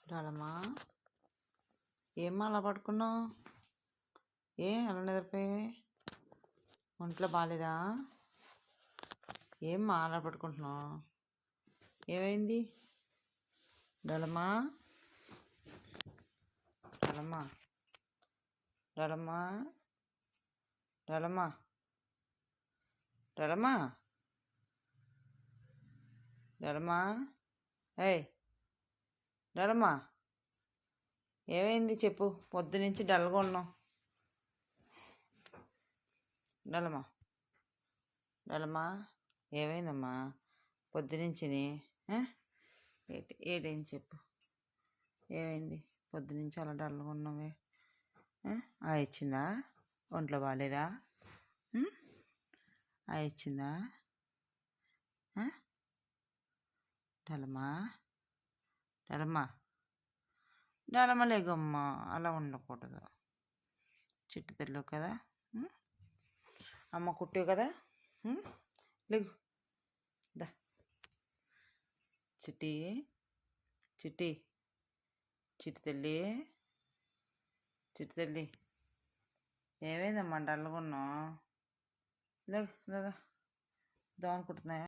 రాలమ్మా, ఏమ్మా అలా పడుకున్నావు? అలా నిద్రపోయి ఒంట్లో బాగాలేదా? ఏమ్మా అలా పడుకుంటున్నావు? ఏమైంది? రాలమ్మా, రాలమ్మా, రాలమ్మా, రాలమ్మా, రాలమ్మా, రాలమ్మా, ఏయ్ రాలమ్మా, ఏమైంది చెప్పు? పొద్దునుంచి డల్గా ఉన్నావు. డలమ్మా, డలమ్మా, ఏమైందమ్మా పొద్దునుంచి? ఏటైంది చెప్పు? ఏమైంది పొద్దునుంచి అలా డల్గా ఉన్నావే? ఇచ్చిందా? ఒంట్లో బాగాలేదా? ఇచ్చిందా? డలమ్మా, డలమ్మా, డలమ్మ లేగమ్మా, అలా ఉండకూడదు. చిట్టు తెల్లు కదా, అమ్మ కుట్టు కదా, లేగు దా. చిట్టి, చిట్టి, చిట్టు తల్లి, చిట్టు తల్లి, ఏమైందమ్మా డల్గా ఉన్నావు? లేగు లేదా, దోమలు కుడుతున్నాయా?